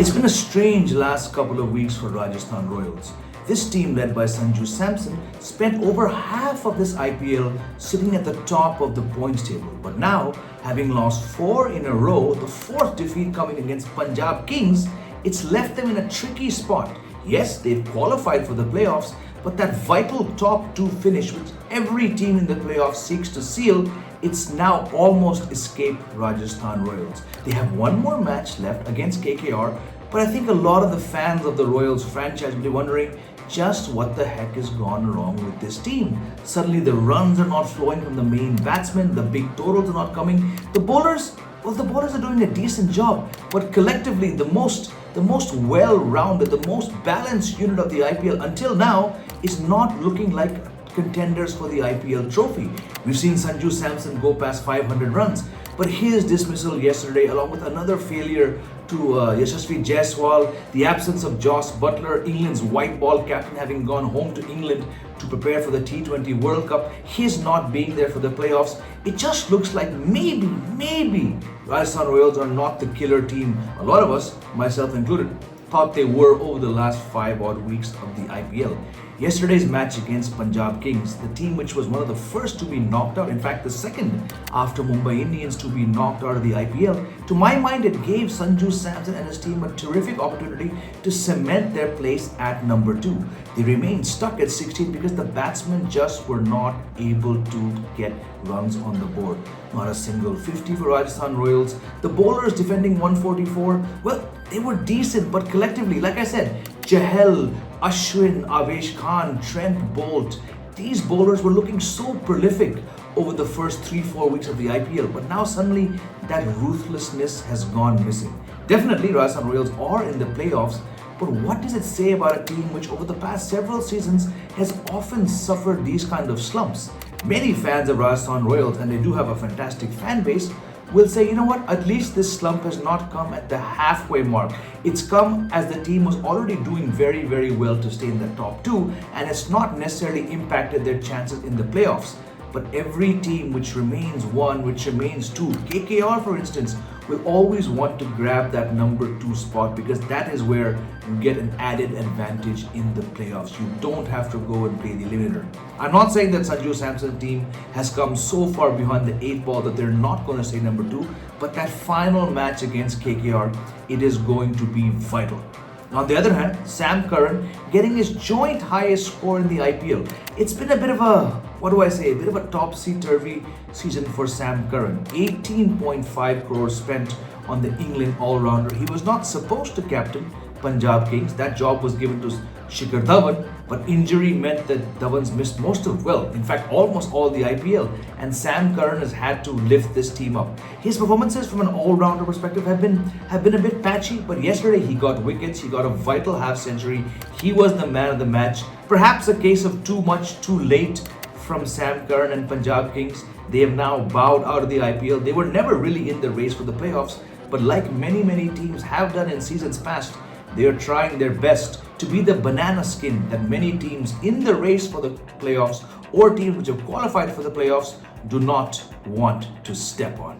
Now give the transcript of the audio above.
It's been a strange last couple of weeks for Rajasthan Royals. This team, led by Sanju Samson, spent over half of this IPL sitting at the top of the points table. But now, having lost 4 in a row, the 4th defeat coming against Punjab Kings, it's left them in a tricky spot. Yes, they've qualified for the playoffs, but that vital top 2 finish, which every team in the playoffs seeks to seal, it's now almost escaped Rajasthan Royals. They have one more match left against KKR, but I think a lot of the fans of the Royals franchise will be wondering just what the heck has gone wrong with this team. Suddenly the runs are not flowing from the main batsmen, the big totals are not coming. The bowlers are doing a decent job, but collectively the most well-rounded, the most balanced unit of the IPL until now is not looking like contenders for the IPL trophy. We've seen Sanju Samson go past 500 runs, but his dismissal yesterday, along with another failure to Yashasvi Jaiswal, the absence of Joss Buttler, England's white ball captain having gone home to England to prepare for the T20 World Cup, his not being there for the playoffs, it just looks like maybe Rajasthan Royals are not the killer team a lot of us, myself included, thought they were over the last 5 odd weeks of the IPL. Yesterday's match against Punjab Kings, the team which was one of the first to be knocked out, in fact the second after Mumbai Indians to be knocked out of the IPL, to my mind it gave Sanju Samson and his team a terrific opportunity to cement their place at number 2. They remained stuck at 16 because the batsmen just were not able to get runs on the board. Not a single 50 for Rajasthan Royals. The bowlers defending 144, well, they were decent, but collectively, like I said, Chahal, Ashwin, Avesh Khan, Trent Bolt, these bowlers were looking so prolific over the first 3-4 weeks of the IPL, but now suddenly that ruthlessness has gone missing. Definitely Rajasthan Royals are in the playoffs, but what does it say about a team which over the past several seasons has often suffered these kind of slumps? Many fans of Rajasthan Royals, and they do have a fantastic fan base, will say, you know what, at least this slump has not come at the halfway mark. It's come as the team was already doing very well to stay in the top 2, and it's not necessarily impacted their chances in the playoffs. But every team which remains 1, which remains 2, KKR for instance, will always want to grab that number 2 spot because that is where you get an added advantage in the playoffs. You don't have to go and play the eliminator. I'm not saying that Sanju Samson's team has come so far behind the 8 ball that they're not going to stay number 2, but that final match against KKR, it is going to be vital. On the other hand, Sam Curran getting his joint highest score in the IPL. It's been a bit of a, a bit of a topsy-turvy season for Sam Curran. 18.5 crores spent on the England all-rounder. He was not supposed to captain Punjab Kings. That job was given to Shikhar Dhawan, but injury meant that Dhawan's missed almost all the IPL, and Sam Curran has had to lift this team up. His performances from an all-rounder perspective have been a bit patchy, but yesterday he got wickets, he got a vital half-century, he was the man of the match. Perhaps a case of too much, too late from Sam Curran and Punjab Kings. They have now bowed out of the IPL. They were never really in the race for the playoffs, but like many teams have done in seasons past, they are trying their best to be the banana skin that many teams in the race for the playoffs or teams which have qualified for the playoffs do not want to step on.